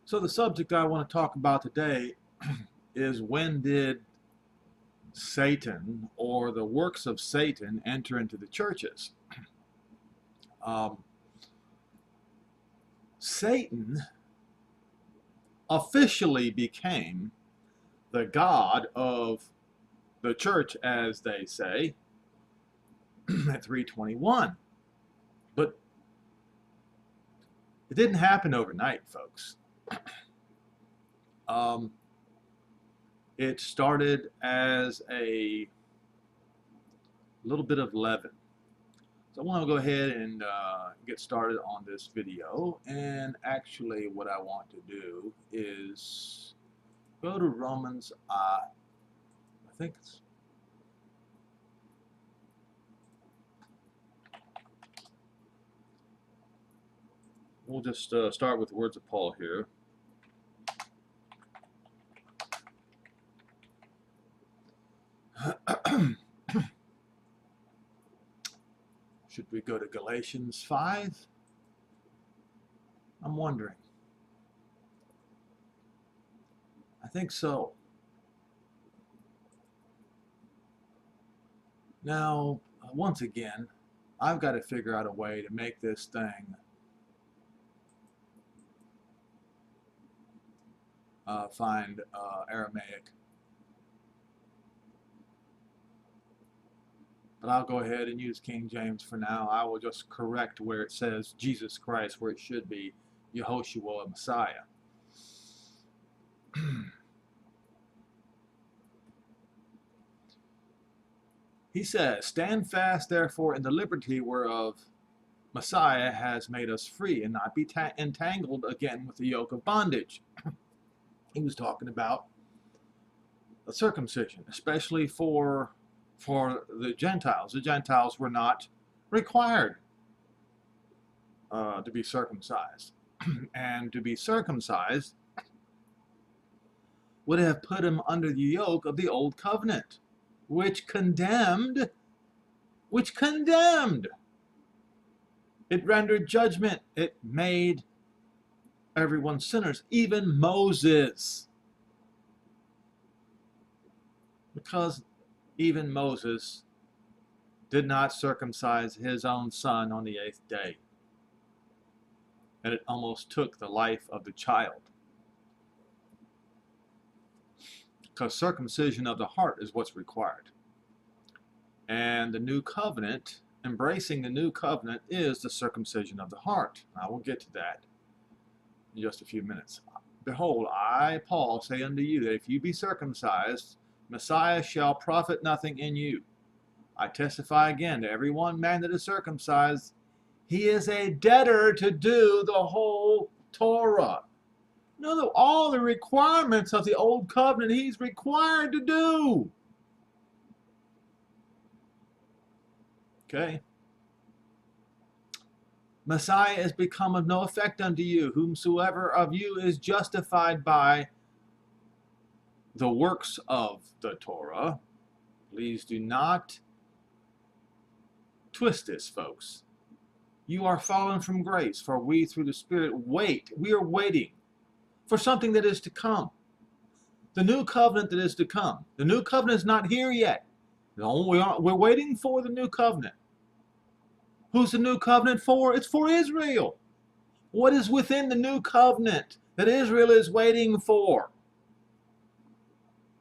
So the subject I want to talk about today is, when did Satan or the works of Satan enter into the churches? Um, Satan officially became the God of the church, as they say, at 321. But it didn't happen overnight, folks. Um, it started as a little bit of leaven. So I want to go ahead and get started on this video. And actually what I want to do is go to Romans, I think it's, we'll just start with the words of Paul here. Should we go to Galatians 5? I'm wondering. I think so. Now, once again, I've got to figure out a way to make this thing find Aramaic. But I'll go ahead and use King James for now. I will just correct where it says Jesus Christ, where it should be Yehoshua, Messiah. He says, "Stand fast, therefore, in the liberty whereof Messiah has made us free, and not be entangled again with the yoke of bondage." He was talking about the circumcision, especially for the Gentiles. The Gentiles were not required to be circumcised. And to be circumcised would have put him under the yoke of the old covenant, which condemned. It rendered judgment. It made everyone sinners, even Moses. Because even Moses did not circumcise his own son on the 8th day. And it almost took the life of the child. Because circumcision of the heart is what's required. And the new covenant, embracing the new covenant, is the circumcision of the heart. I will get to that in just a few minutes. "Behold, I, Paul, say unto you, that if you be circumcised, Messiah shall profit nothing in you. I testify again to every one man that is circumcised, he is a debtor to do the whole Torah." No, all the requirements of the old covenant he's required to do. Okay. "Messiah is become of no effect unto you. Whomsoever of you is justified by the works of the Torah." Please do not twist this, folks. "You are fallen from grace, for we through the Spirit wait." We are waiting for something that is to come. The new covenant that is to come. The new covenant is not here yet. We're waiting for the new covenant. Who's the new covenant for? It's for Israel. What is within the new covenant that Israel is waiting for?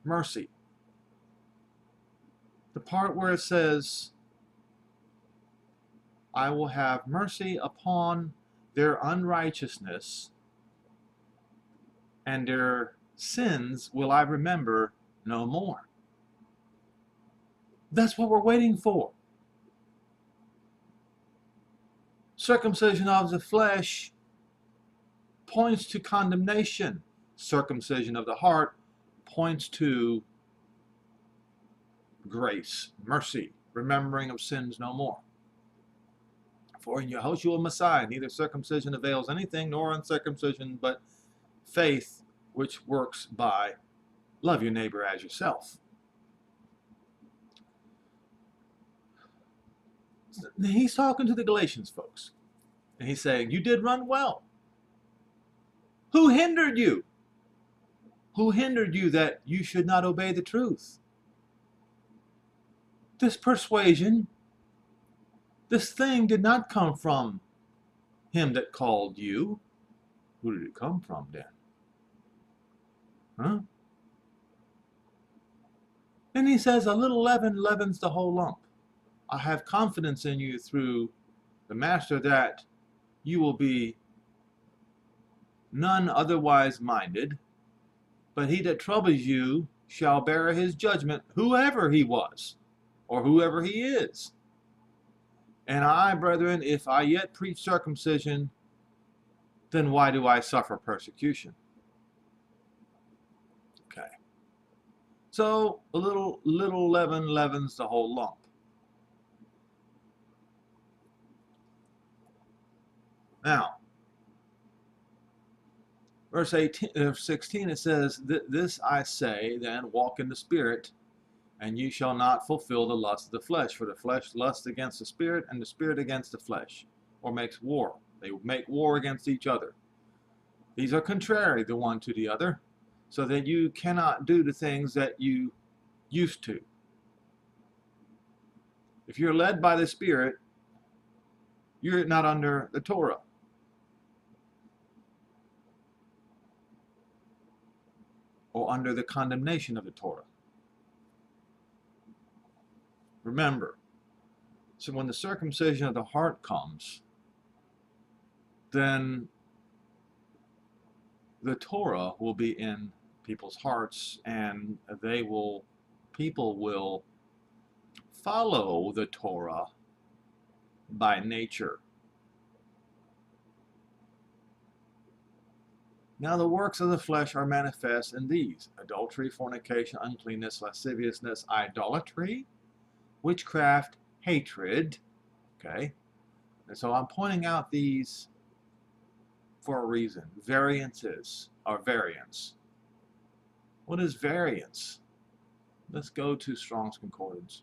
Mercy. The part where it says, "I will have mercy upon their unrighteousness, and their sins will I remember no more." That's what we're waiting for. Circumcision of the flesh points to condemnation. Circumcision of the heart points to grace, mercy, remembering of sins no more. "For in Yehoshua Messiah neither circumcision avails anything, nor uncircumcision, but faith which works by love your neighbor as yourself." He's talking to the Galatians folks. And he's saying, you did run well. Who hindered you? Who hindered you that you should not obey the truth? This persuasion, this thing did not come from him that called you. Who did it come from then? Huh? And he says, a little leaven leavens the whole lump. I have confidence in you through the Master that you will be none otherwise minded, but he that troubles you shall bear his judgment, whoever he was, or whoever he is. And I, brethren, if I yet preach circumcision, then why do I suffer persecution? Okay. So a little leaven leavens the whole lump. Now, verse 16, it says, This I say, then walk in the Spirit, and you shall not fulfill the lust of the flesh. For the flesh lusts against the Spirit, and the Spirit against the flesh, or makes war. They make war against each other. These are contrary the one to the other, so that you cannot do the things that you used to. If you're led by the Spirit, you're not under the Torah. Or under the condemnation of the Torah. Remember, so when the circumcision of the heart comes, then the Torah will be in people's hearts, and people will follow the Torah by nature. Now the works of the flesh are manifest in these: adultery, fornication, uncleanness, lasciviousness, idolatry, witchcraft, hatred. Okay? And so I'm pointing out these for a reason. Variances are variance. What is variance? Let's go to Strong's Concordance.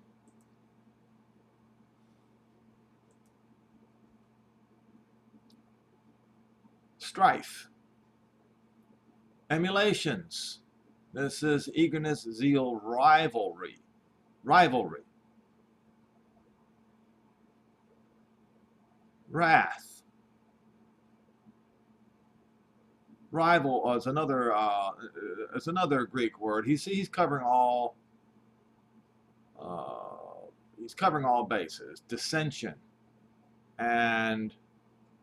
Strife. Emulations. This is eagerness, zeal, rivalry. Rivalry. Wrath. Rival is another Greek word. He's covering all. He's covering all bases. Dissension and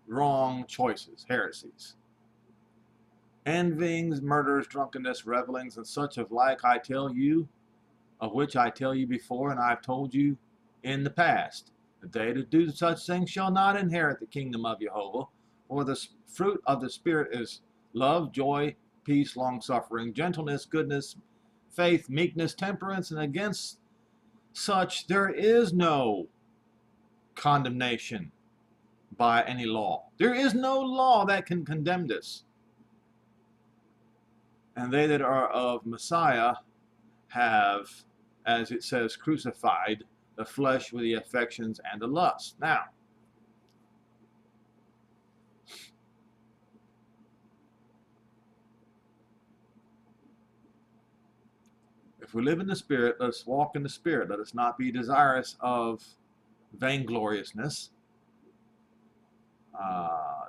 wrong choices, heresies. Envyings, murders, drunkenness, revelings, and such of like I tell you, of which I tell you before, and I have told you in the past. That they that do such things shall not inherit the kingdom of Jehovah. For the fruit of the Spirit is love, joy, peace, long-suffering, gentleness, goodness, faith, meekness, temperance, and against such there is no condemnation by any law. There is no law that can condemn this. And they that are of Messiah have, as it says, crucified the flesh with the affections and the lust. Now, if we live in the Spirit, let us walk in the Spirit. Let us not be desirous of vaingloriousness,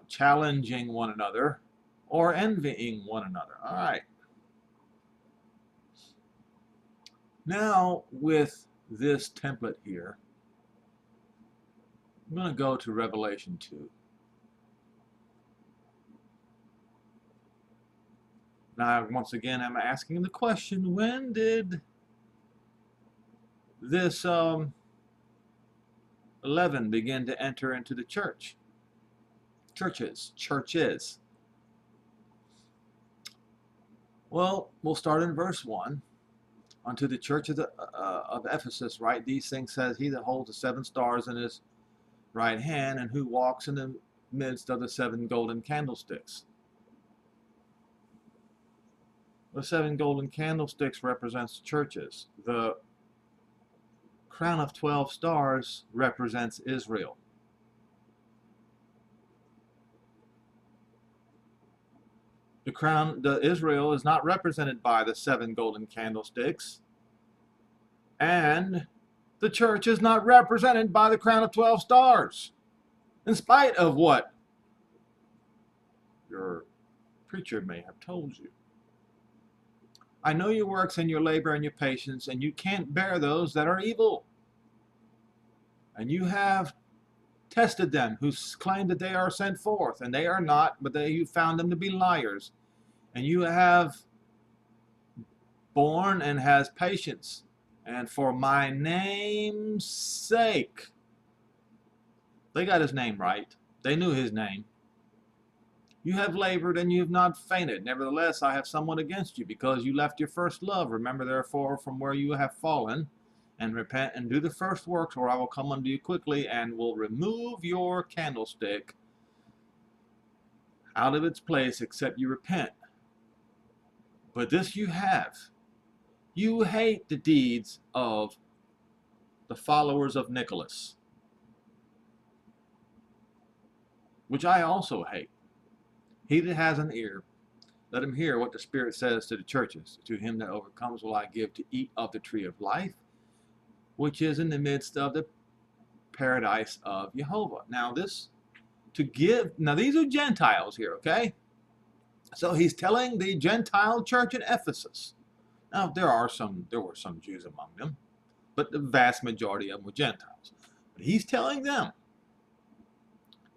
challenging one another, or envying one another. All right. Now, with this template here, I'm going to go to Revelation 2. Now, once again, I'm asking the question, when did this leaven begin to enter into the church? Churches. Well, we'll start in verse 1. Unto the church of Ephesus write these things, says he that holds the 7 stars in his right hand, and who walks in the midst of the 7 golden candlesticks. The 7 golden candlesticks represents churches. The crown of 12 stars represents Israel. Israel is not represented by the 7 golden candlesticks, and the church is not represented by the crown of 12 stars, in spite of what your preacher may have told you. I know your works and your labor and your patience, and you can't bear those that are evil. And you have tested them who claim that they are sent forth, and they are not, but you found them to be liars. And you have borne and has patience, and for my name's sake. They got his name right. They knew his name. You have labored and you have not fainted. Nevertheless, I have somewhat against you, because you left your first love. Remember therefore from where you have fallen, and repent and do the first works, or I will come unto you quickly and will remove your candlestick out of its place, except you repent. But this you have. You hate the deeds of the followers of Nicholas, which I also hate. He that has an ear, let him hear what the Spirit says to the churches. To him that overcomes will I give to eat of the tree of life, which is in the midst of the paradise of Jehovah. Now these are Gentiles here, okay? So he's telling the Gentile church in Ephesus. Now there were some Jews among them, but the vast majority of them were Gentiles. But he's telling them,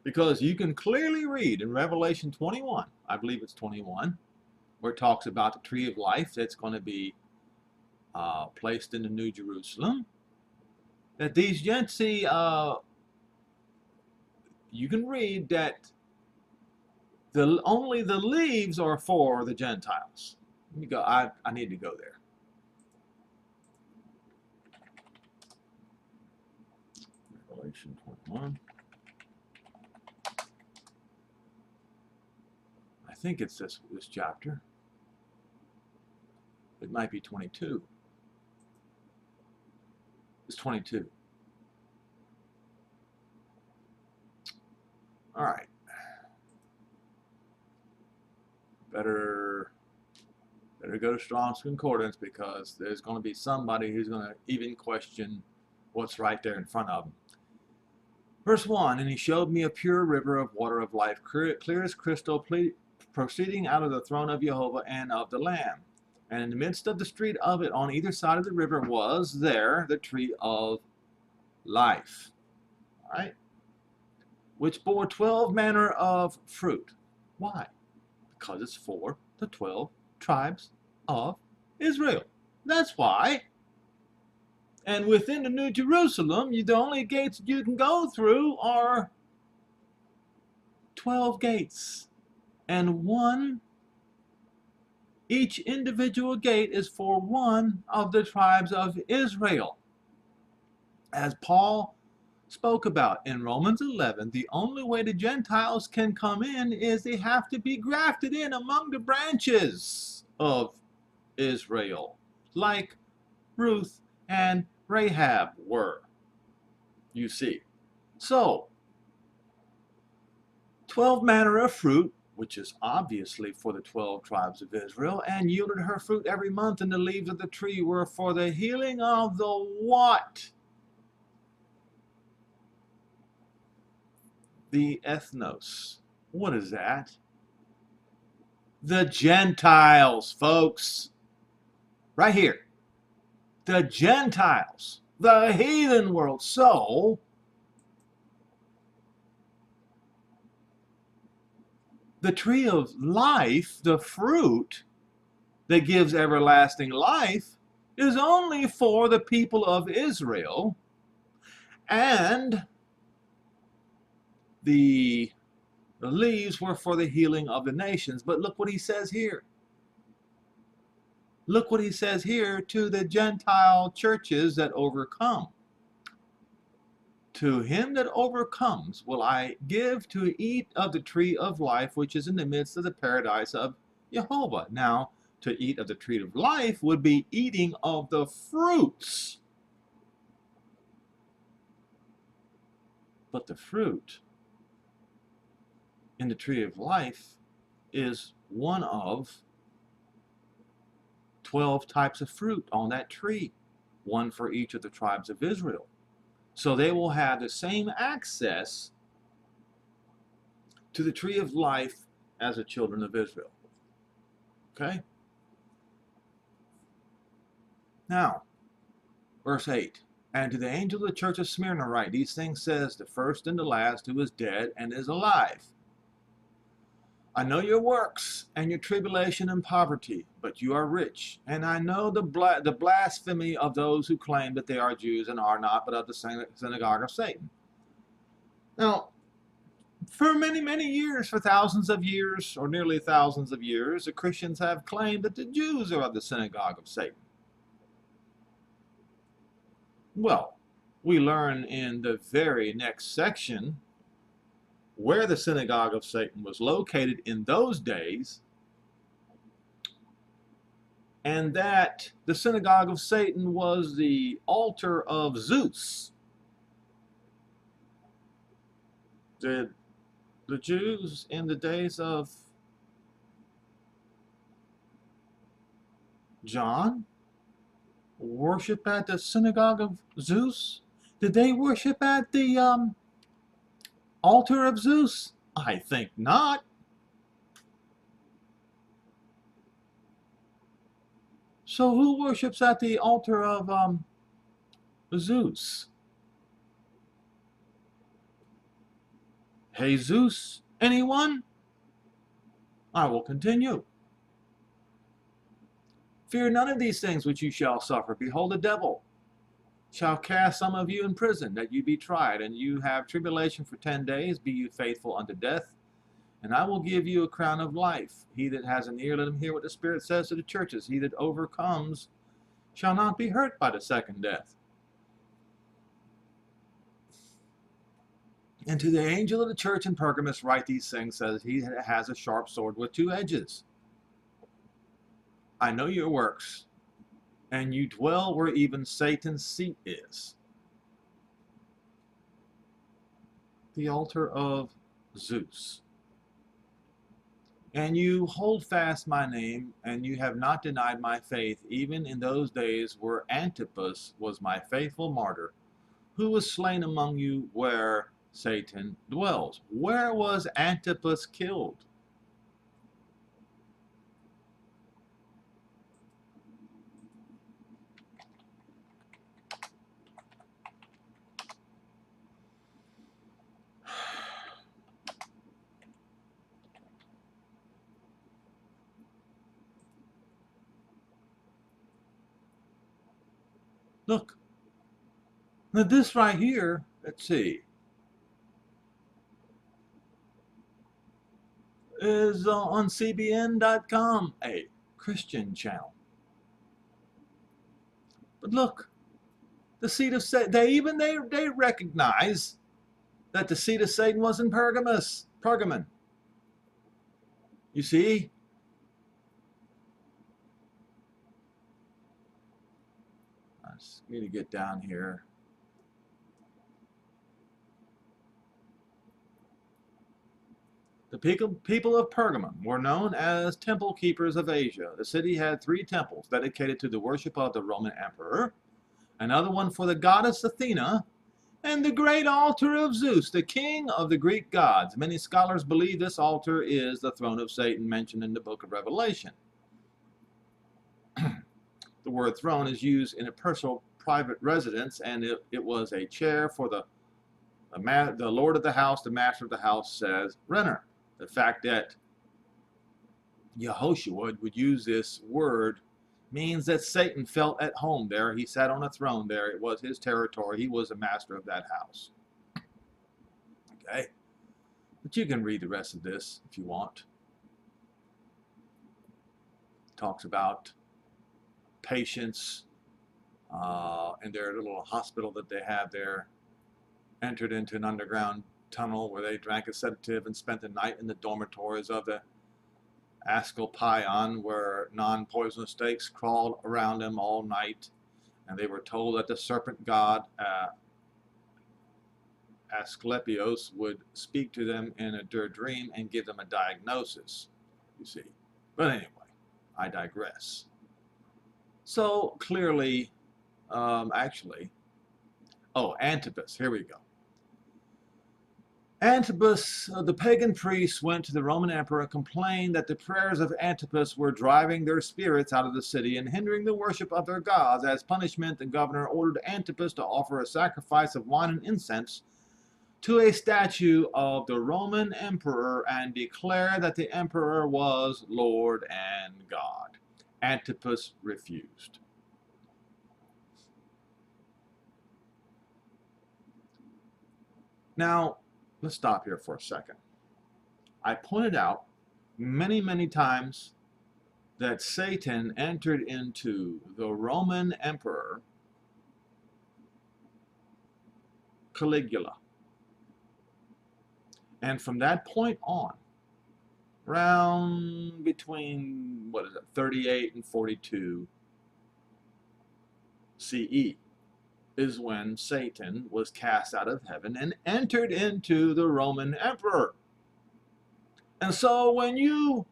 because you can clearly read in Revelation 21, I believe it's 21, where it talks about the tree of life that's going to be placed in the New Jerusalem, that these Gentiles, you can read that only the leaves are for the Gentiles. Let me go. I need to go there. Revelation 21. I think it's this chapter. It might be 22. It's 22. All right. Better go to Strong's Concordance, because there's going to be somebody who's going to even question what's right there in front of them. Verse 1, and he showed me a pure river of water of life, clear as crystal, proceeding out of the throne of Jehovah and of the Lamb. And in the midst of the street of it, on either side of the river, was there the tree of life, all right, which bore 12 manner of fruit. Why? Because it's for the 12 tribes of Israel. That's why. And within the New Jerusalem, the only gates you can go through are 12 gates. And each individual gate is for one of the tribes of Israel. As Paul spoke about in Romans 11, the only way the Gentiles can come in is they have to be grafted in among the branches of Israel, like Ruth and Rahab were, you see. So, 12 manner of fruit, which is obviously for the 12 tribes of Israel, and yielded her fruit every month, and the leaves of the tree were for the healing of the what? The ethnos. What is that? The Gentiles, folks. Right here. The Gentiles. The heathen world. So, the tree of life, the fruit that gives everlasting life, is only for the people of Israel, and the leaves were for the healing of the nations. But look what he says here. Look what he says here to the Gentile churches that overcome. To him that overcomes will I give to eat of the tree of life, which is in the midst of the paradise of Jehovah. Now, to eat of the tree of life would be eating of the fruits. But the fruit in the tree of life is one of 12 types of fruit on that tree, one for each of the tribes of Israel. So they will have the same access to the tree of life as the children of Israel. Okay? Now, verse 8. And to the angel of the church of Smyrna write, these things says the first and the last, who is dead and is alive. I know your works and your tribulation and poverty, but you are rich. And I know the blasphemy of those who claim that they are Jews and are not, but of the synagogue of Satan. Now, for many, many years, for thousands of years, or nearly thousands of years, the Christians have claimed that the Jews are of the synagogue of Satan. Well, we learn in the very next section where the synagogue of Satan was located in those days, and that the synagogue of Satan was the altar of Zeus. Did the Jews in the days of John worship at the synagogue of Zeus? Did they worship at the altar of Zeus? I think not. So who worships at the altar of Zeus? Jesus? Anyone? I will continue. Fear none of these things which you shall suffer. Behold, the devil shall cast some of you in prison, that you be tried, and you have tribulation for 10 days. Be you faithful unto death, and I will give you a crown of life. He that has an ear, let him hear what the Spirit says to the churches. He that overcomes shall not be hurt by the second death. And to the angel of the church in Pergamos write these things, says he has a sharp sword with two edges. I know your works, and you dwell where even Satan's seat is, the altar of Zeus. And you hold fast my name, and you have not denied my faith, even in those days where Antipas was my faithful martyr, who was slain among you where Satan dwells. Where was Antipas killed? Look, now this right here, let's see, is on CBN.com, a Christian channel. But look, the seat of Satan, they recognize that the seat of Satan was in Pergamon. You see? I just need to get down here. The people of Pergamon were known as temple keepers of Asia. The city had 3 temples dedicated to the worship of the Roman emperor, another one for the goddess Athena, and the great altar of Zeus, the king of the Greek gods. Many scholars believe this altar is the throne of Satan mentioned in the book of Revelation. The word throne is used in a personal private residence, and it was a chair for the lord of the house, the master of the house, says renter. The fact that Yehoshua would use this word means that Satan felt at home there. He sat on a throne there. It was his territory. He was the master of that house. Okay? But you can read the rest of this if you want. It talks about patients in their little hospital that they have there, entered into an underground tunnel where they drank a sedative and spent the night in the dormitories of the Asclepion, where non-poisonous snakes crawled around them all night, and they were told that the serpent god Asclepios would speak to them in a dream and give them a diagnosis. you see. But anyway, I digress. So clearly, Antipas, here we go. Antipas, the pagan priests, went to the Roman emperor and complained that the prayers of Antipas were driving their spirits out of the city and hindering the worship of their gods. As punishment, the governor ordered Antipas to offer a sacrifice of wine and incense to a statue of the Roman emperor and declare that the emperor was Lord and God. Antipas refused. Now, let's stop here for a second. I pointed out many, many times that Satan entered into the Roman emperor Caligula. And from that point on, around between, 38 and 42 CE, is when Satan was cast out of heaven and entered into the Roman emperor. And so when you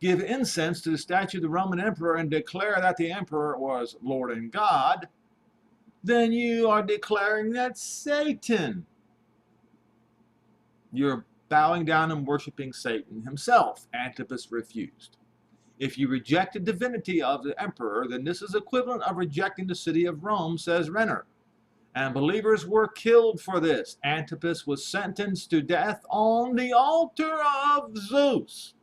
give incense to the statue of the Roman emperor and declare that the emperor was Lord and God, then you are declaring that Satan. You're bowing down and worshiping Satan himself. Antipas refused. If you reject the divinity of the emperor, then this is equivalent of rejecting the city of Rome, says Renner. And believers were killed for this. Antipas was sentenced to death on the altar of Zeus.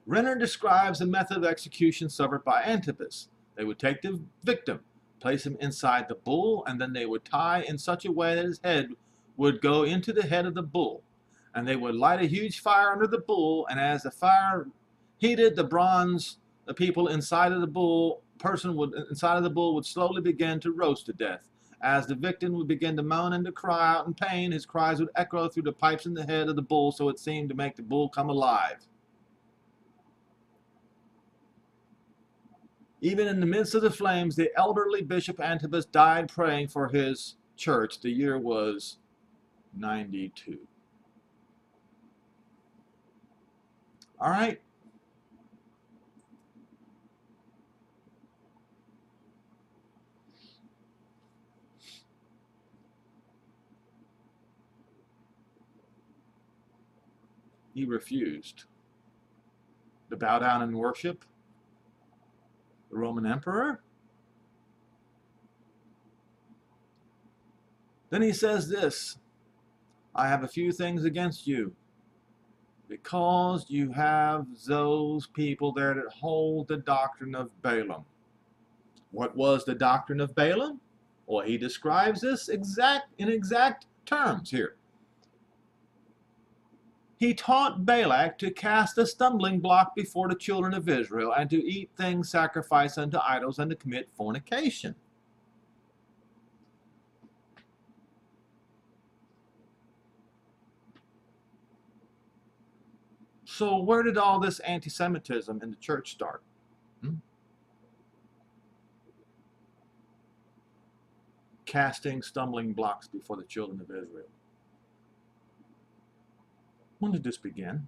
Renner describes the method of execution suffered by Antipas. They would take the victim, place him inside the bull, and then they would tie in such a way that his head would go into the head of the bull. And they would light a huge fire under the bull, and as the fire heated, the people inside of the bull, inside of the bull would slowly begin to roast to death. As the victim would begin to moan and to cry out in pain, his cries would echo through the pipes in the head of the bull, so it seemed to make the bull come alive. Even in the midst of the flames, the elderly Bishop Antipas died praying for his church. The year was 92. All right. He refused to bow down and worship the Roman emperor. Then he says this, I have a few things against you, because you have those people there that hold the doctrine of Balaam. What was the doctrine of Balaam? Well, he describes this in exact terms here. He taught Balak to cast a stumbling block before the children of Israel and to eat things sacrificed unto idols and to commit fornication. So where did all this anti-Semitism in the church start? Casting stumbling blocks before the children of Israel. When did this begin?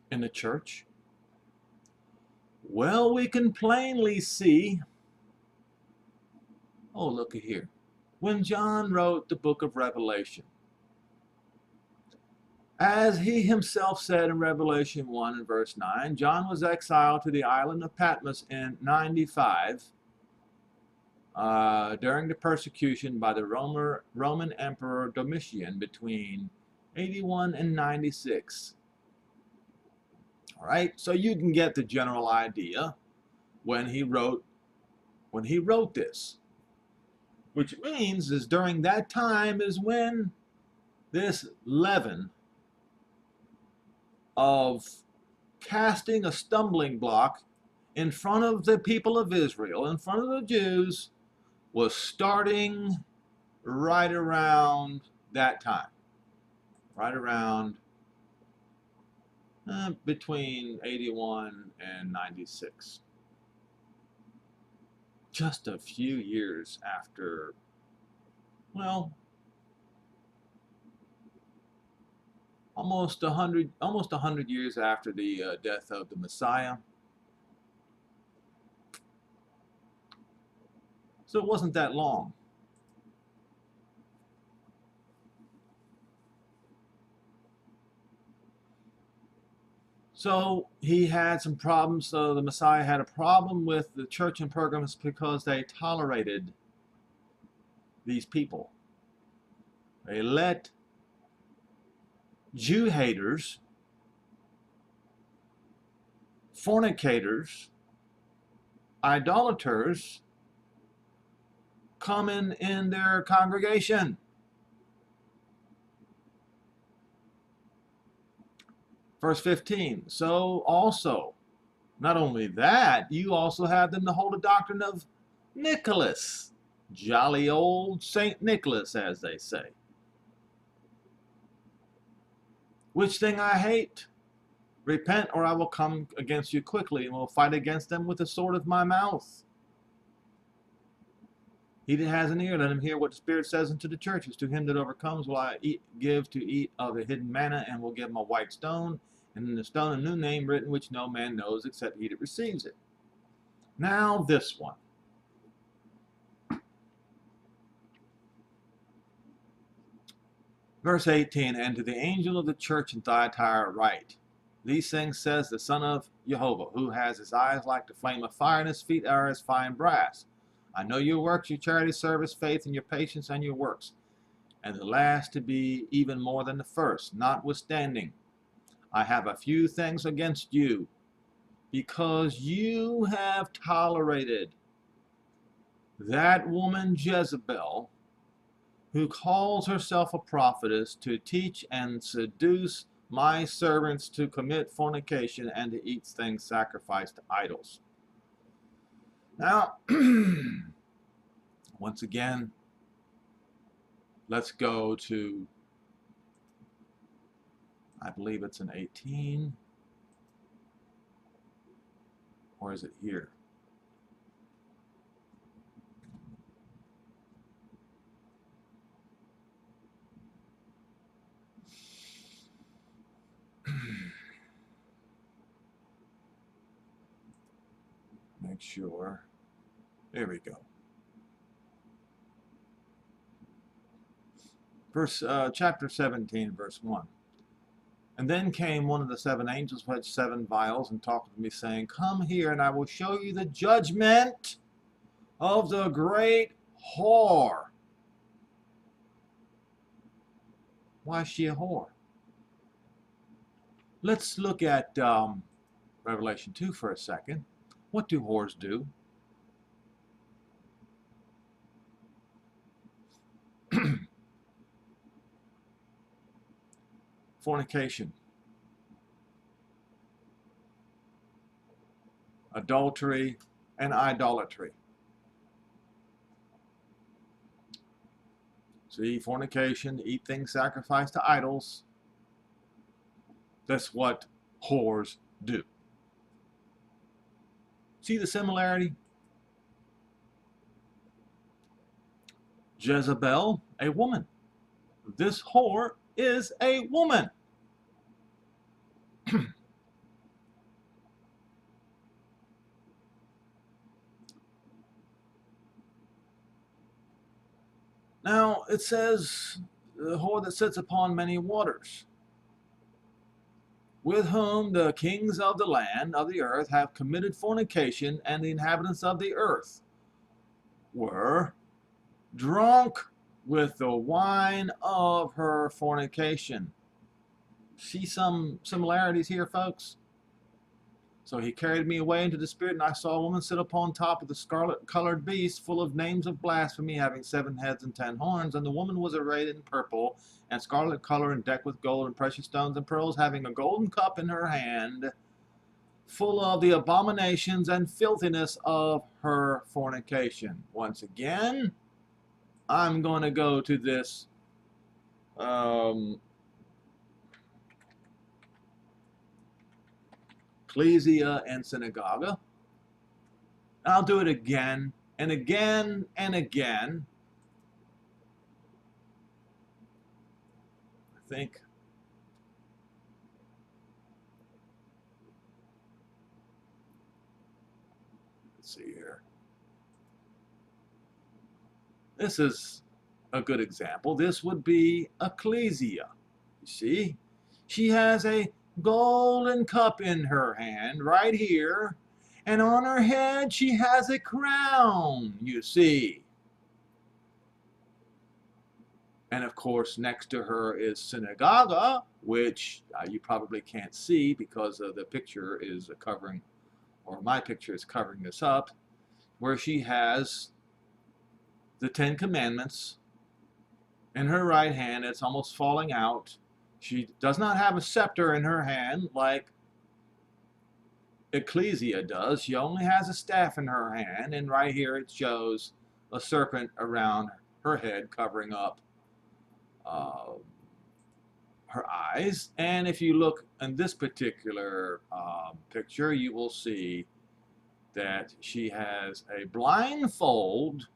In the church? Well, we can plainly see, look at here. When John wrote the book of Revelation, as he himself said in Revelation 1 and verse 9, John was exiled to the island of Patmos in 95 during the persecution by the Roman Emperor Domitian between 81 and 96. All right, so you can get the general idea when he wrote this, which means is during that time is when this leaven of casting a stumbling block in front of the people of Israel, in front of the Jews, was starting right around that time. Right around between 81 and 96. Just a few years after, well, almost 100 years after the death of the Messiah. So it wasn't that long. So he had some problems. So the Messiah had a problem with the church in Pergamos because they tolerated these people. They let Jew haters, fornicators, idolaters come in their congregation. Verse 15. So also, not only that, you also have them to hold the doctrine of Nicholas. Jolly old Saint Nicholas, as they say. Which thing I hate? Repent, or I will come against you quickly, and will fight against them with the sword of my mouth. He that has an ear, let him hear what the Spirit says unto the churches. To him that overcomes will I give to eat of the hidden manna, and will give him a white stone, and in the stone a new name written, which no man knows except he that receives it. Now this one. Verse 18, and to the angel of the church in Thyatira write, these things says the Son of Jehovah, who has his eyes like the flame of fire, and his feet are as fine brass. I know your works, your charity, service, faith, and your patience, and your works, and the last to be even more than the first. Notwithstanding, I have a few things against you, because you have tolerated that woman Jezebel, who calls herself a prophetess, to teach and seduce my servants to commit fornication and to eat things sacrificed to idols. Now, once again, let's go to, I believe it's in 18, or is it here? Make sure. There we go. Chapter 17, verse 1. And then came one of the seven angels who had seven vials, and talked with me, saying, come here, and I will show you the judgment of the great whore. Why is she a whore? Let's look at Revelation 2 for a second. What do whores do? Fornication, adultery, and idolatry. See, fornication, eat things sacrificed to idols. That's what whores do. See the similarity? Jezebel, a woman. This whore is a woman. Now, it says, the whore that sits upon many waters, with whom the kings of the land of the earth have committed fornication, and the inhabitants of the earth were drunk with the wine of her fornication. See some similarities here, folks? So he carried me away into the spirit, and I saw a woman sit upon top of the scarlet-colored beast, full of names of blasphemy, having 7 heads and 10 horns. And the woman was arrayed in purple and scarlet color, and decked with gold and precious stones and pearls, having a golden cup in her hand, full of the abominations and filthiness of her fornication. Once again, I'm going to go to this ecclesia and synagogue. I'll do it again and again and again. I think. Let's see here. This is a good example. This would be ecclesia. You see? She has a golden cup in her hand right here. And on her head she has a crown, you see. And of course next to her is synagogue, which you probably can't see because the picture is covering, or my picture is covering this up, where she has the Ten Commandments in her right hand. It's almost falling out. She does not have a scepter in her hand like ecclesia does. She only has a staff in her hand, and right here it shows a serpent around her head covering up her eyes. And if you look in this particular picture, you will see that she has a blindfold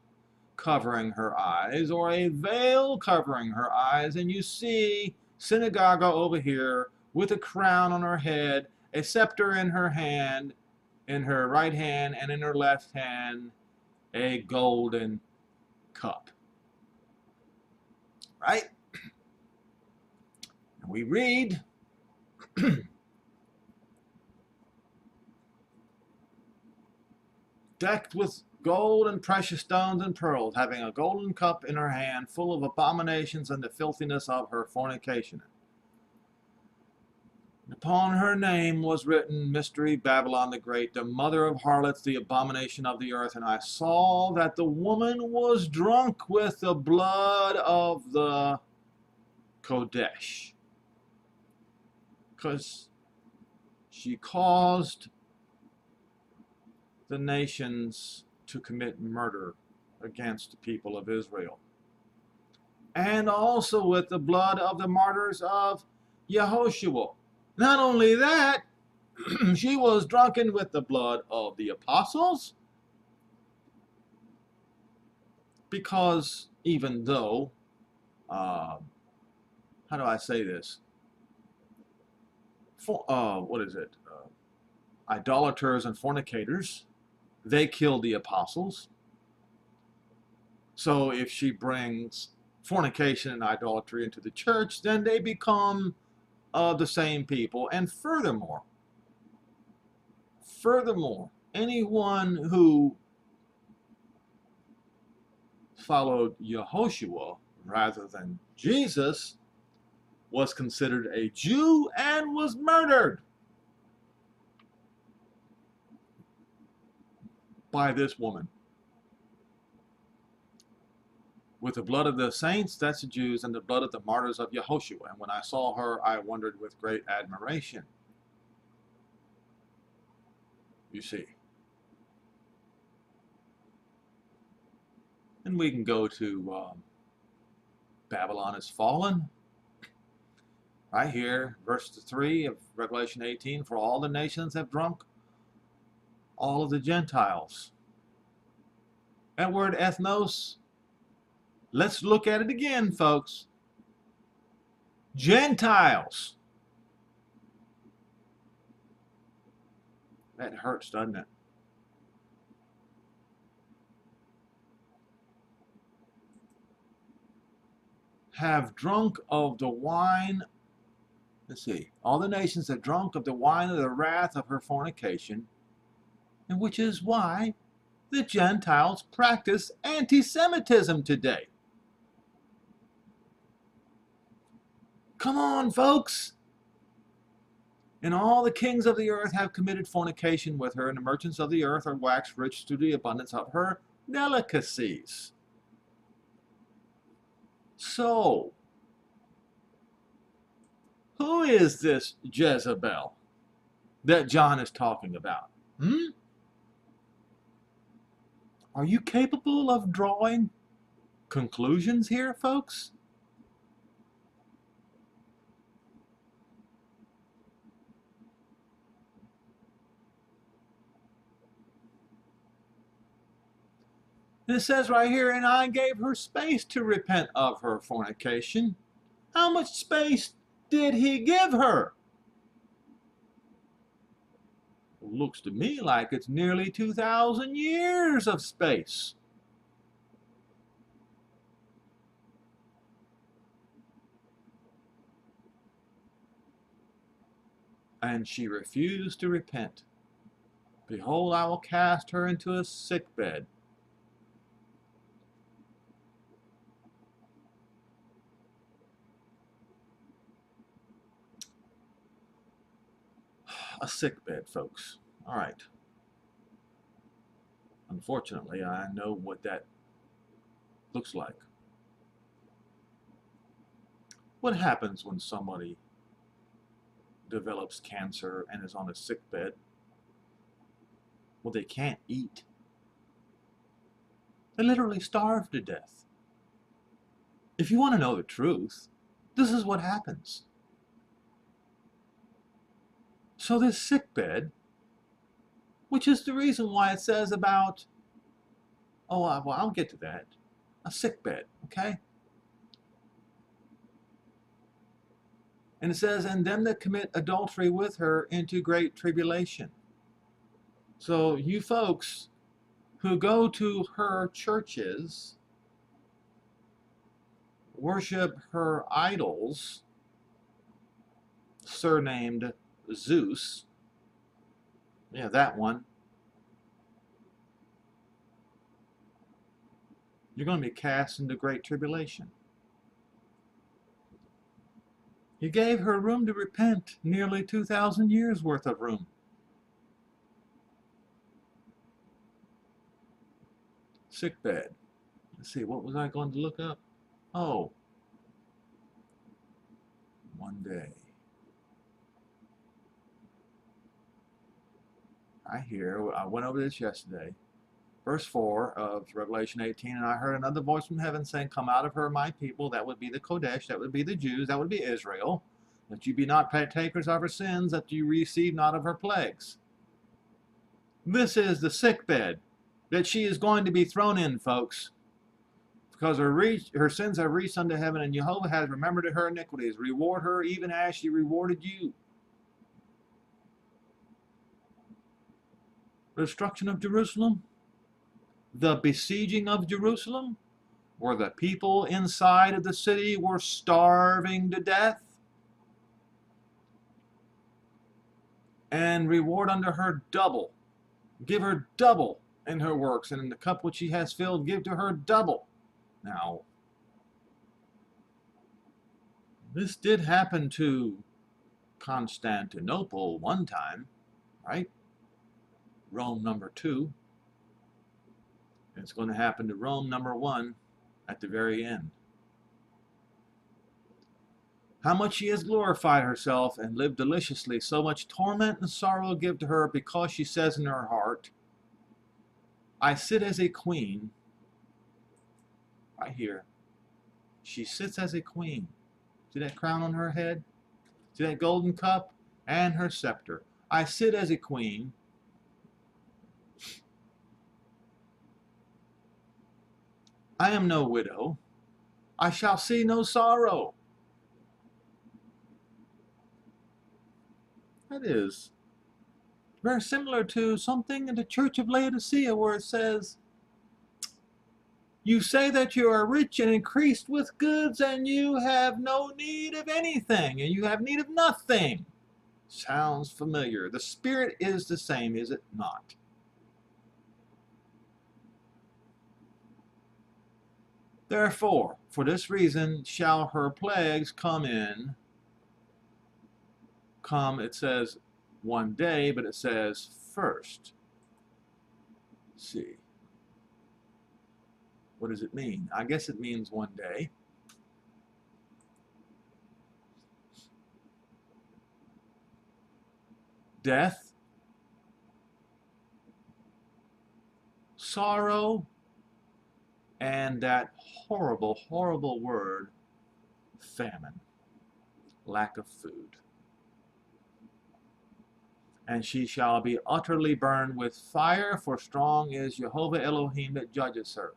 covering her eyes, or a veil covering her eyes, and you see synagogue over here with a crown on her head, a scepter in her hand, in her right hand, and in her left hand a golden cup. Right? And we read decked with gold and precious stones and pearls, having a golden cup in her hand, full of abominations and the filthiness of her fornication. And upon her name was written, Mystery, Babylon the Great, the mother of harlots, the abomination of the earth. And I saw that the woman was drunk with the blood of the Kodesh, because she caused the nations to commit murder against the people of Israel. And also with the blood of the martyrs of Yehoshua. Not only that, she was drunken with the blood of the apostles, because even though, how do I say this? Idolaters and fornicators, they killed the apostles. So if she brings fornication and idolatry into the church, then they become the same people. And furthermore, anyone who followed Yehoshua rather than Jesus was considered a Jew and was murdered by this woman. With the blood of the saints, that's the Jews, and the blood of the martyrs of Yehoshua. And when I saw her, I wondered with great admiration. You see. And we can go to Babylon is fallen. Right here, verse 3 of Revelation 18, for all the nations have drunk, all of the Gentiles. That word ethnos, let's look at it again, folks. Gentiles. That hurts, doesn't it? Have drunk of the wine. Let's see. All the nations have drunk of the wine of the wrath of her fornication, and which is why the Gentiles practice anti-Semitism today. Come on, folks. And all the kings of the earth have committed fornication with her, and the merchants of the earth are waxed rich through the abundance of her delicacies. So, who is this Jezebel that John is talking about? Are you capable of drawing conclusions here, folks? And it says right here, and I gave her space to repent of her fornication. How much space did he give her? Looks to me like it's nearly 2,000 years of space. And she refused to repent. Behold, I will cast her into a sick bed. A sick bed, folks. All right. Unfortunately, I know what that looks like. What happens when somebody develops cancer and is on a sick bed? Well, they can't eat. They literally starve to death. If you want to know the truth, this is what happens. So this sick bed, which is the reason why it says about, oh, well, I'll get to that, a sick bed, okay? And it says, and them that commit adultery with her into great tribulation. So you folks who go to her churches, worship her idols, surnamed Zeus, yeah, that one, you're going to be cast into great tribulation. He gave her room to repent, nearly 2,000 years worth of room. Sick bed. Let's see, what was I going to look up? Oh, one day. I went over this yesterday. Verse 4 of Revelation 18, and I heard another voice from heaven saying, come out of her, my people. That would be the Kodesh, that would be the Jews, that would be Israel. That you be not partakers of her sins, that you receive not of her plagues. This is the sick bed that she is going to be thrown in, folks. Because her sins have reached unto heaven, and Jehovah has remembered her iniquities. Reward her even as she rewarded you. The destruction of Jerusalem, the besieging of Jerusalem, where the people inside of the city were starving to death, and reward unto her double. Give her double in her works, and in the cup which she has filled, give to her double. Now, this did happen to Constantinople one time, right? Rome number 2. It's going to happen to Rome number 1 at the very end. How much she has glorified herself and lived deliciously, so much torment and sorrow give to her, because she says in her heart, I sit as a queen. Right here. She sits as a queen. See that crown on her head? See that golden cup? And her scepter. I sit as a queen. I am no widow. I shall see no sorrow. That is very similar to something in the Church of Laodicea where it says, you say that you are rich and increased with goods, and you have no need of anything, and you have need of nothing. Sounds familiar. The spirit is the same, is it not? Therefore, for this reason shall her plagues come, it says one day, but it says first. Let's see. What does it mean? I guess it means one day. Death, sorrow, and that horrible, horrible word, famine, lack of food. and she shall be utterly burned with fire, for strong is Jehovah Elohim that judges her.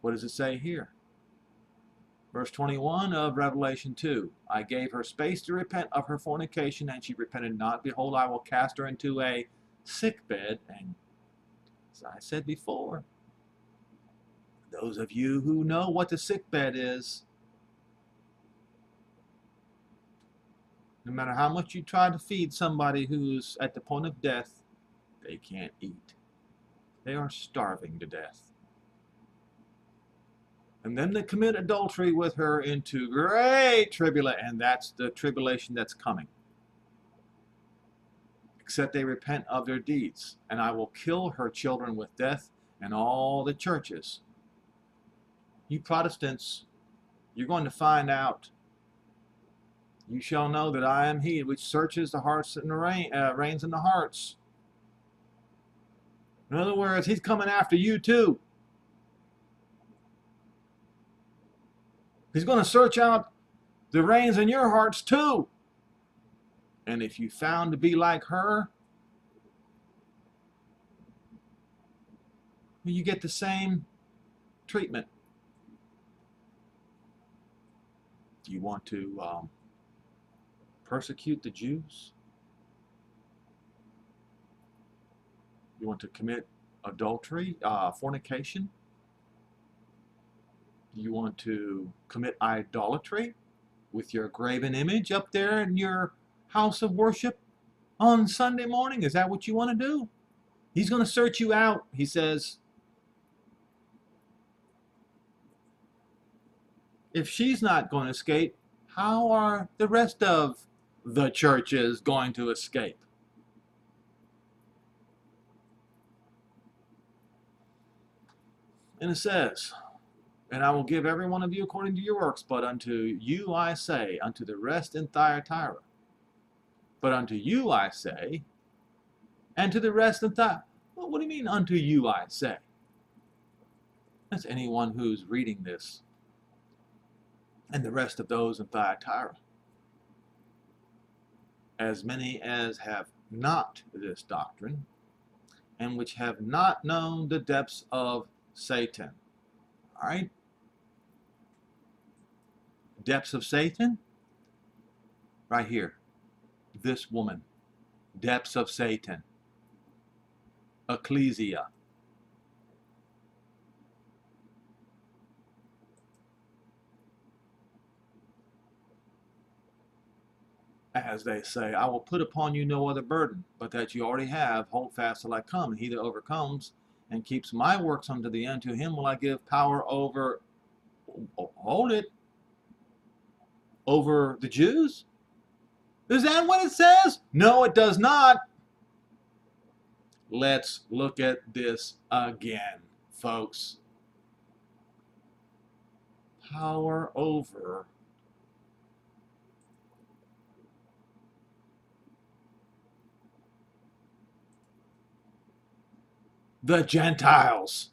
What does it say here? Verse 21 of Revelation 2. I gave her space to repent of her fornication, and she repented not. Behold, I will cast her into a sick bed. And as I said before, those of you who know what the sick bed is, no matter how much you try to feed somebody who's at the point of death, they can't eat. They are starving to death. And then they commit adultery with her into great tribulation, and that's the tribulation that's coming. Except they repent of their deeds, and I will kill her children with death, and all the churches. You Protestants, you're going to find out. You shall know that I am he which searches the hearts and the reins in the hearts. In other words, he's coming after you too. He's going to search out the reins in your hearts too. And if you found to be like her, you get the same treatment. Do you want to persecute the Jews? You want to commit adultery, fornication? You want to commit idolatry with your graven image up there in your house of worship on Sunday morning? Is that what you want to do? He's going to search you out, he says. If she's not going to escape, how are the rest of the churches going to escape? And it says, and I will give every one of you according to your works, but unto you I say, unto the rest in Thyatira. But unto you I say, and to the rest in Thyatira. Well, what do you mean, unto you I say? That's anyone who's reading this, and the rest of those in Thyatira. As many as have not this doctrine, and which have not known the depths of Satan. All right? Depths of Satan? Right here. This woman. Depths of Satan. Ecclesia. As they say, I will put upon you no other burden, but that you already have, hold fast till I come. And he that overcomes and keeps my works unto the end, to him will I give power over, hold it, over the Jews? Is that what it says? No, it does not. Let's look at this again, folks. Power over the Gentiles.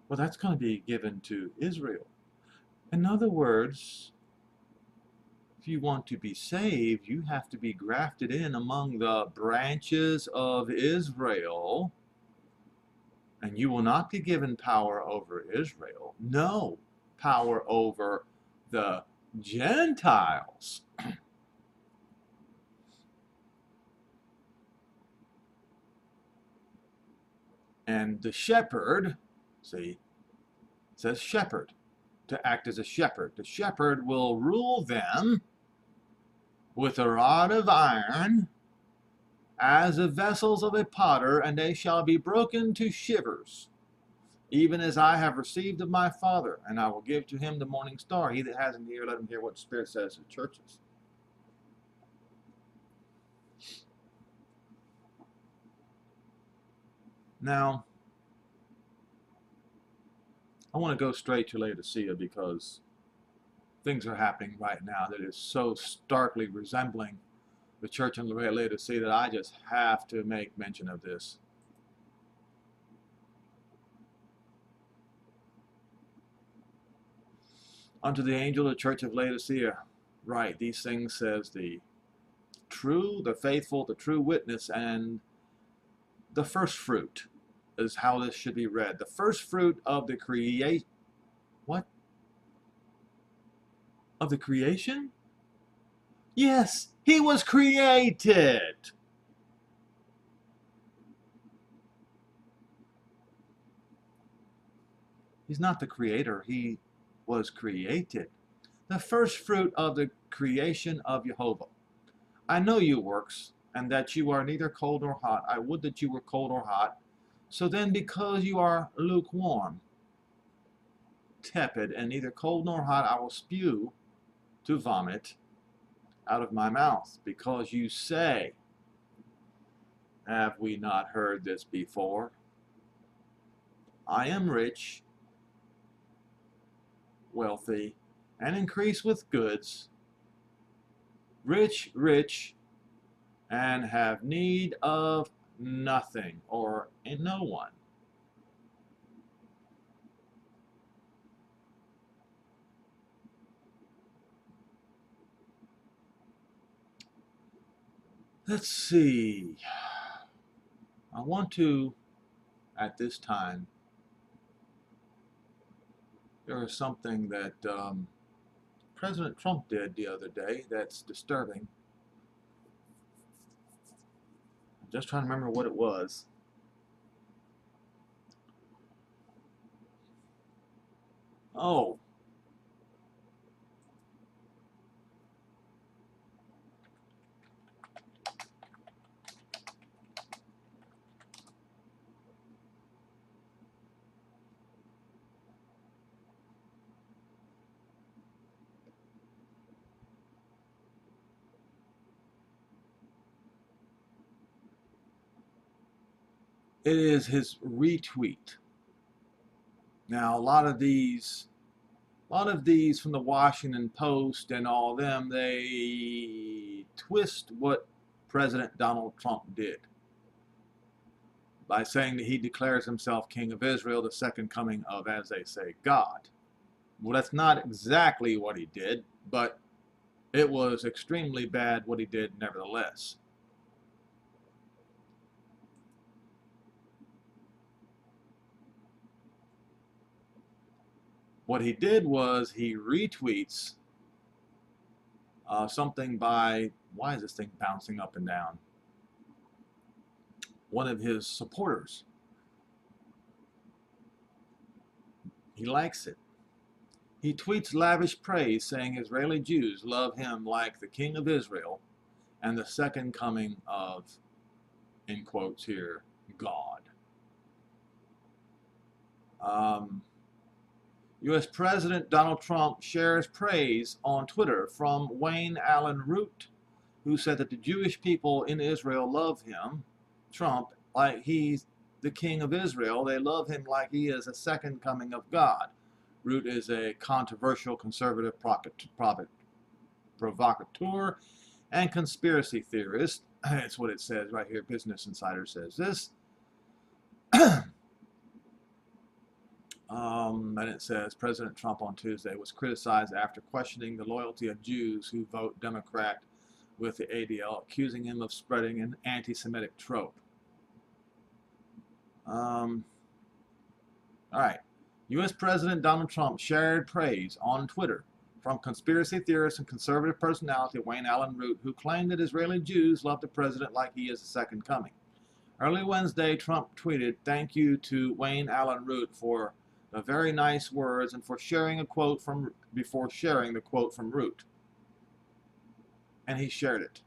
Well, that's going to be given to Israel. In other words, if you want to be saved, you have to be grafted in among the branches of Israel, and you will not be given power over Israel. No, power over the Gentiles. And the shepherd, see, it says shepherd, to act as a shepherd. The shepherd will rule them with a rod of iron, as the vessels of a potter, and they shall be broken to shivers, even as I have received of my Father, and I will give to him the morning star. He that has an ear, let him hear what the Spirit says to the churches. Now, I want to go straight to Laodicea, because things are happening right now that is so starkly resembling the church in Laodicea that I just have to make mention of this. Unto the angel of the church of Laodicea, write, these things says the true, the faithful, the true witness, and the first fruit is how this should be read. The first fruit of the what? Of the creation? Yes, he was created. He's not the creator, he was created. The first fruit of the creation of Jehovah. I know you works, and that you are neither cold nor hot. I would that you were cold or hot. So then, because you are lukewarm, tepid, and neither cold nor hot, I will spew to vomit out of my mouth. Because you say, have we not heard this before? I am rich, wealthy, and increase with goods, rich, rich, and have need of nothing or in no one. Let's see. I want to, at this time, there is something that President Trump did the other day that's disturbing. I'm just trying to remember what it was. Oh. It is his retweet. Now, a lot of these from the Washington Post and all them, they twist what President Donald Trump did by saying that he declares himself King of Israel, the second coming of, as they say, God. Well, that's not exactly what he did, but it was extremely bad what he did nevertheless. What he did was he retweets something by, why is this thing bouncing up and down? One of his supporters. He likes it. He tweets lavish praise, saying Israeli Jews love him like the King of Israel and the second coming of, in quotes here, God. U.S. President Donald Trump shares praise on Twitter from Wayne Allen Root, who said that the Jewish people in Israel love him, Trump, like he's the King of Israel. They love him like he is a second coming of God. Root is a controversial conservative provocateur and conspiracy theorist. That's what it says right here. Business Insider says this. And it says President Trump on Tuesday was criticized after questioning the loyalty of Jews who vote Democrat with the ADL, accusing him of spreading an anti-Semitic trope. All right. U.S. President Donald Trump shared praise on Twitter from conspiracy theorist and conservative personality Wayne Allen Root, who claimed that Israeli Jews love the president like he is the second coming. Early Wednesday, Trump tweeted, "Thank you to Wayne Allen Root for the very nice words and for sharing a quote from, before sharing the quote from Root." And he shared it.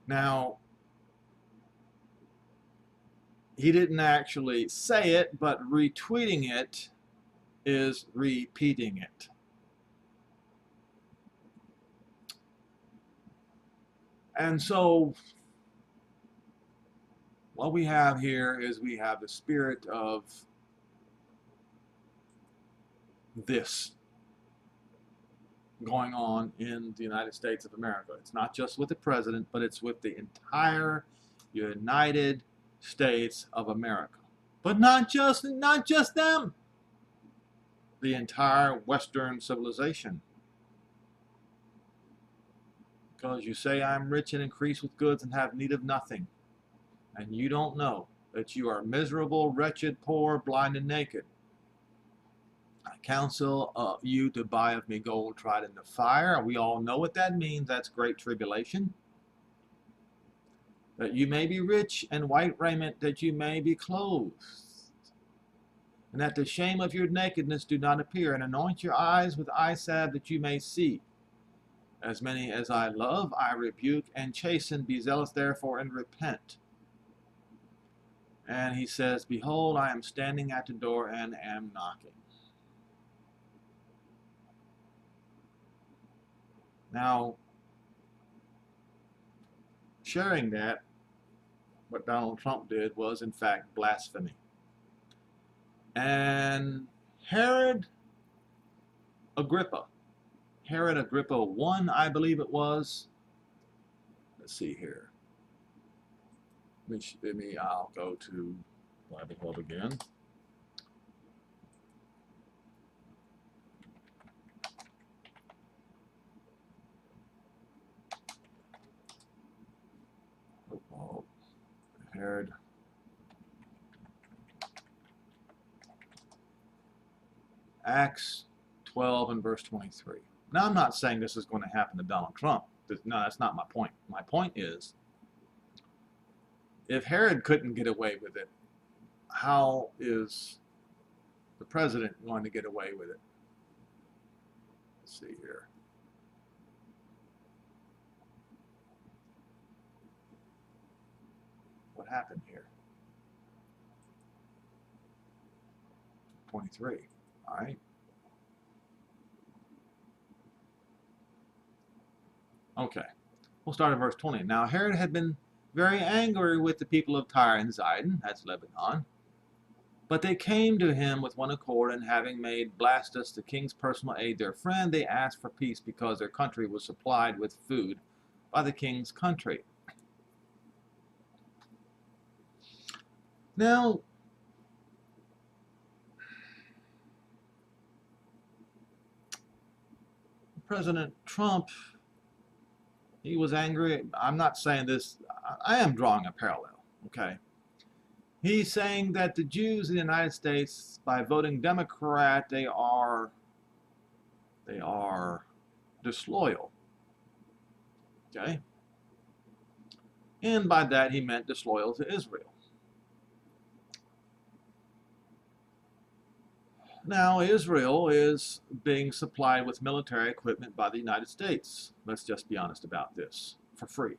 Now, he didn't actually say it, but retweeting it is repeating it. And so what we have here is we have the spirit of this going on in the United States of America. It's not just with the president, but it's with the entire United States of America. But not just them. the entire Western civilization. Because you say, I'm rich and increase with goods and have need of nothing. And you don't know that you are miserable, wretched, poor, blind, and naked. I counsel you to buy of me gold tried in the fire. We all know what that means. That's great tribulation. That you may be rich, and white raiment, that you may be clothed. And that the shame of your nakedness do not appear. And anoint your eyes with eye salve, that you may see. As many as I love, I rebuke and chasten. Be zealous therefore and repent. And he says, behold, I am standing at the door and am knocking. Now, sharing that, what Donald Trump did was, in fact, blasphemy. And Herod Agrippa I, I believe it was. Let's see here. I'll go to Bible Hub again. Oh, Herod. Acts 12 and verse 23. Now, I'm not saying this is going to happen to Donald Trump. No, that's not my point. My point is, if Herod couldn't get away with it, how is the president going to get away with it? Let's see here. What happened here? 23. All right. Okay. We'll start at verse 20. Now Herod had been very angry with the people of Tyre and Zidon, that's Lebanon. But they came to him with one accord, and having made Blastus, the king's personal aide, their friend, they asked for peace because their country was supplied with food by the king's country. Now, President Trump, he was angry. I'm not saying this, I am drawing a parallel, okay? He's saying that the Jews in the United States, by voting Democrat, they are disloyal, okay? And by that he meant disloyal to Israel. Now, Israel is being supplied with military equipment by the United States. Let's just be honest about this, for free.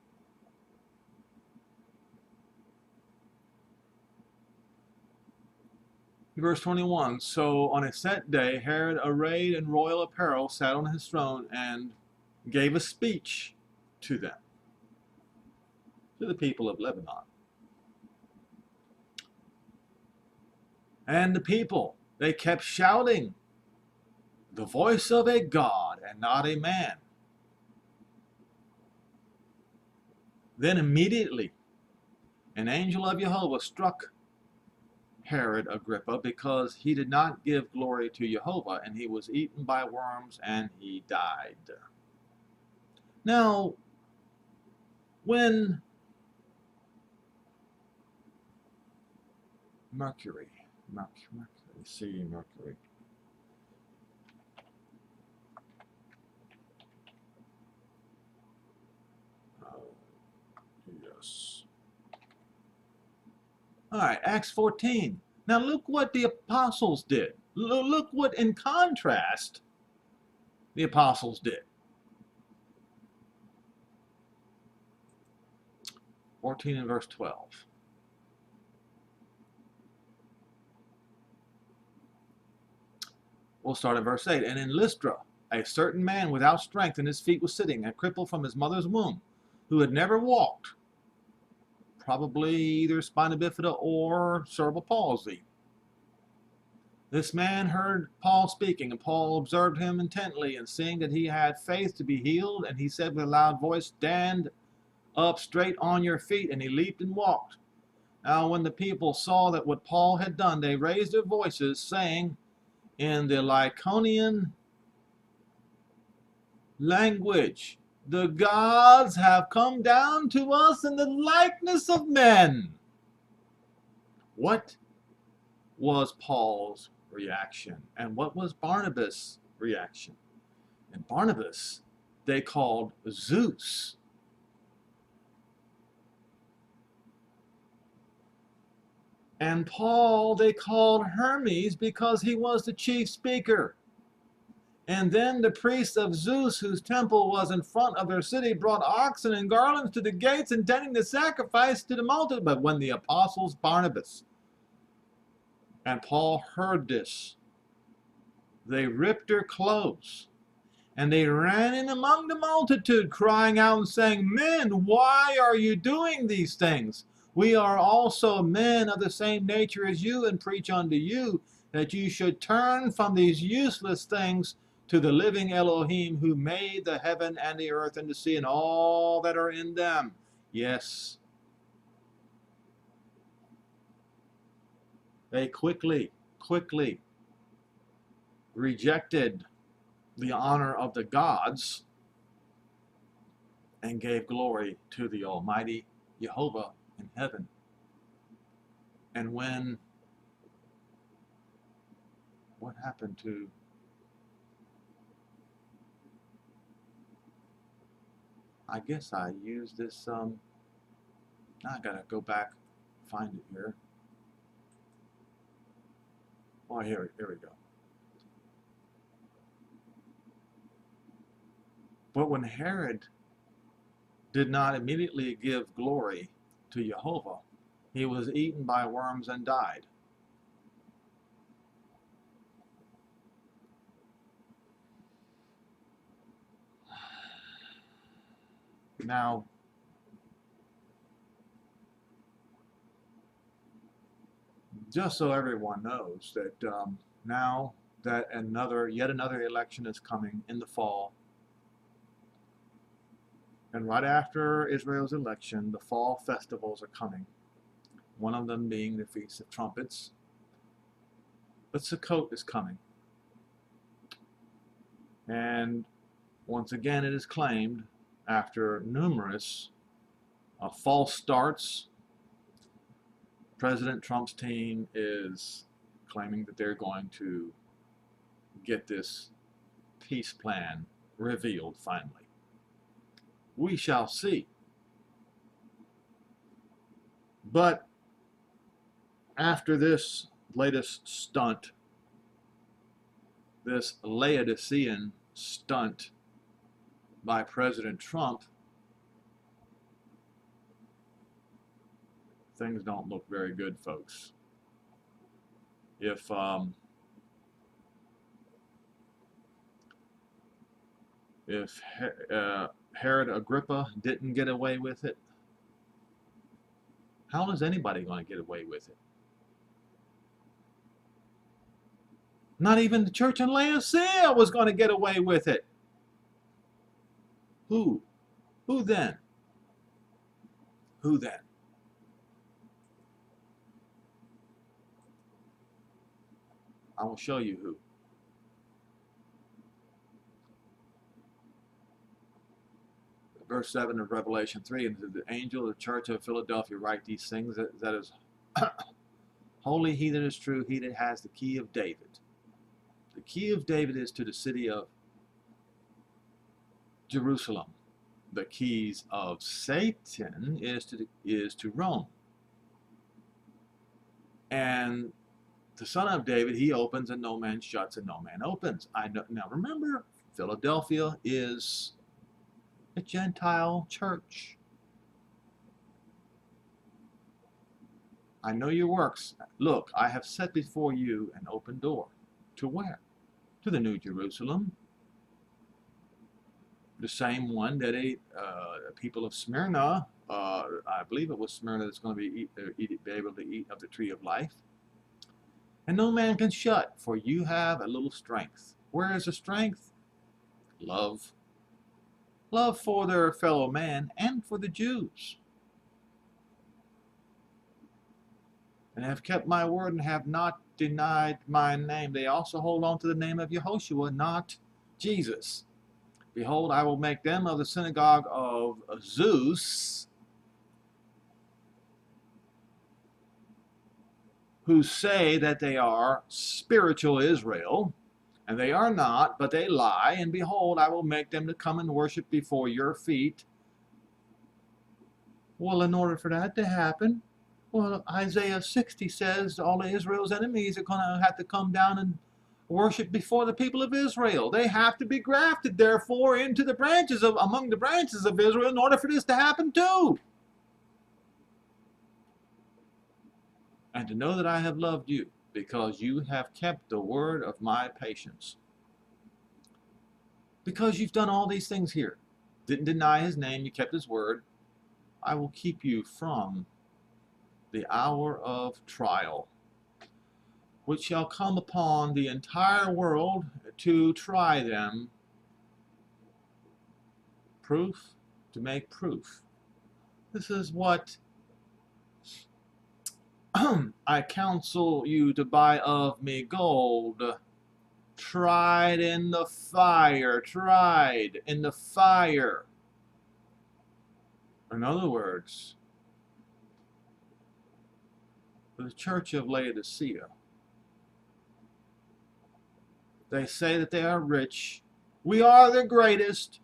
Verse 21, so on a set day, Herod, arrayed in royal apparel, sat on his throne and gave a speech to them, to the people of Lebanon. And the people, they kept shouting, the voice of a God and not a man. Then immediately an angel of Jehovah struck Herod Agrippa because he did not give glory to Jehovah, and he was eaten by worms and he died. Now, when Mercury, see Mercury. Yes. All right, Acts 14. Now look what the apostles did. Look what, in contrast, the apostles did. 14 and verse 12. We'll start at verse 8. And in Lystra, a certain man without strength in his feet was sitting, a cripple from his mother's womb, who had never walked, probably either spina bifida or cerebral palsy. This man heard Paul speaking, and Paul observed him intently, and seeing that he had faith to be healed, and he said with a loud voice, stand up straight on your feet, and he leaped and walked. Now when the people saw that what Paul had done, they raised their voices, saying in the Lycaonian language. The gods have come down to us in the likeness of men. What was Paul's reaction? And what was Barnabas' reaction? And Barnabas, they called Zeus. And Paul, they called Hermes because he was the chief speaker. And then the priests of Zeus, whose temple was in front of their city, brought oxen and garlands to the gates, intending to sacrifice to the multitude. But when the apostles Barnabas and Paul heard this, they ripped their clothes, and they ran in among the multitude, crying out and saying, Men, why are you doing these things? We are also men of the same nature as you, and preach unto you that you should turn from these useless things to the living Elohim, who made the heaven and the earth and the sea and all that are in them. Yes, they quickly rejected the honor of the gods and gave glory to the Almighty Jehovah in heaven. And what happened to I guess I used this now I gotta go back, find it here. Oh, here we go. But when Herod did not immediately give glory to Jehovah, he was eaten by worms and died. Now, just so everyone knows that now that yet another election is coming in the fall, and right after Israel's election, the fall festivals are coming. One of them being the Feast of Trumpets. But Sukkot is coming. And once again, it is claimed, after numerous false starts, President Trump's team is claiming that they're going to get this peace plan revealed finally. We shall see. But after this latest stunt, this Laodicean stunt by President Trump, things don't look very good, folks. If Herod Agrippa didn't get away with it, how is anybody going to get away with it? Not even the church in Laodicea was going to get away with it. Who? Who then? Who then? I will show you who. Verse 7 of Revelation 3, and to the angel of the church of Philadelphia write these things, that is holy, he that is true, he that has the key of David. The key of David is to the city of Jerusalem. The keys of Satan is to Rome. And the son of David, he opens and no man shuts and no man opens. Now remember, Philadelphia is a Gentile church. I know your works. Look, I have set before you an open door. To where? To the New Jerusalem. The same one that people of Smyrna, I believe it was Smyrna, that's going to be able to eat of the tree of life. And no man can shut, for you have a little strength. Where is the strength? Love. Love for their fellow man and for the Jews. And have kept my word and have not denied my name. They also hold on to the name of Yehoshua, not Jesus. Behold, I will make them of the synagogue of Zeus, who say that they are spiritual Israel, and they are not, but they lie. And behold, I will make them to come and worship before your feet. Well, in order for that to happen, well, Isaiah 60 says all of Israel's enemies are going to have to come down and worship before the people of Israel. They have to be grafted, therefore, into the branches of among the branches of Israel in order for this to happen too. And to know that I have loved you, because you have kept the word of my patience. Because you've done all these things here, didn't deny his name, you kept his word, I will keep you from the hour of trial, which shall come upon the entire world to try them. Proof, to make proof. This is what I counsel you to buy of me: gold, tried in the fire, tried in the fire. In other words, the church of Laodicea, they say that they are rich. We are the greatest,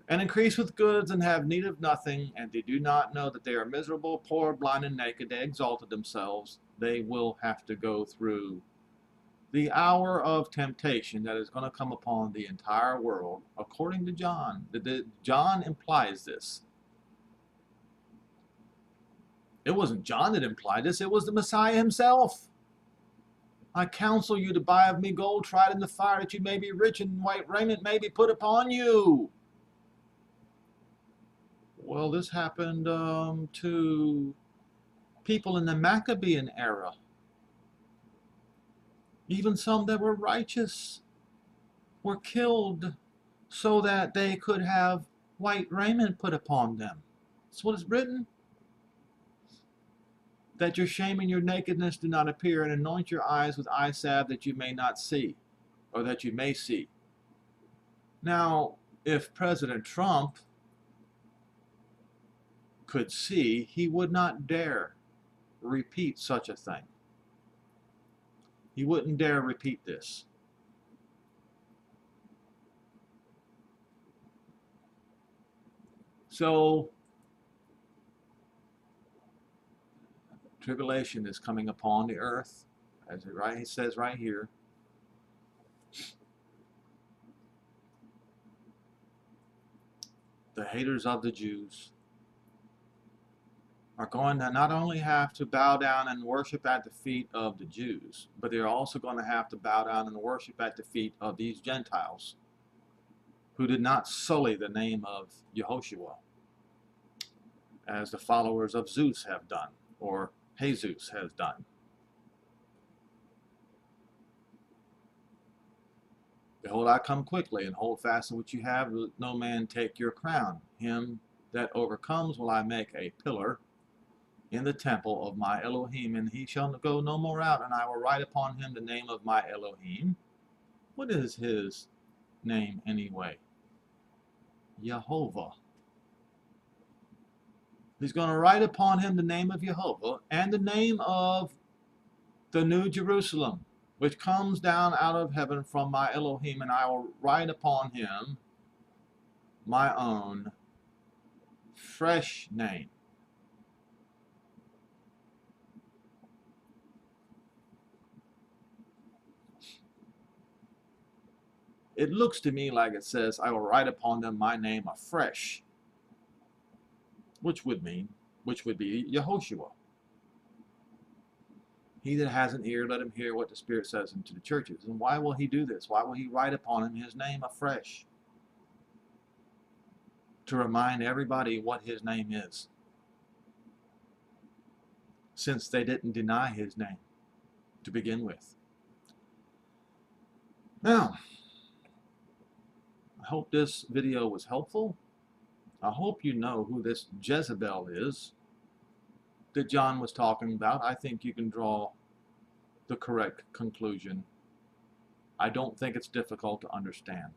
and increase with goods, and have need of nothing, and they do not know that they are miserable, poor, blind, and naked. They exalted themselves. They will have to go through the hour of temptation that is going to come upon the entire world, according to John. John implies this. It wasn't John that implied this, it was the Messiah himself. I counsel you to buy of me gold tried in the fire, that you may be rich, and white raiment may be put upon you. Well, this happened to people in the Maccabean era. Even some that were righteous were killed so that they could have white raiment put upon them. That's what is written. That your shame and your nakedness do not appear, and anoint your eyes with eye salve, that you may not see, or that you may see. Now, if President Trump could see, he would not dare repeat such a thing. He wouldn't dare repeat this. So, tribulation is coming upon the earth, as it says right here. The haters of the Jews are going to not only have to bow down and worship at the feet of the Jews, but they're also going to have to bow down and worship at the feet of these Gentiles who did not sully the name of Yehoshua, as the followers of Zeus have done, or Jesus has done. Behold, I come quickly, and hold fast in what you have, let no man take your crown. Him that overcomes will I make a pillar in the temple of my Elohim, and he shall go no more out, and I will write upon him the name of my Elohim. What is his name anyway? Jehovah. He's going to write upon him the name of Jehovah and the name of the New Jerusalem, which comes down out of heaven from my Elohim, and I will write upon him my own fresh name. It looks to me like it says, I will write upon them my name afresh, which would be Yehoshua. He that has an ear, let him hear what the Spirit says unto the churches. And why will he do this? Why will he write upon him his name afresh? To remind everybody what his name is, since they didn't deny his name to begin with. Now, I hope this video was helpful. I hope you know who this Jezebel is that John was talking about. I think you can draw the correct conclusion. I don't think it's difficult to understand.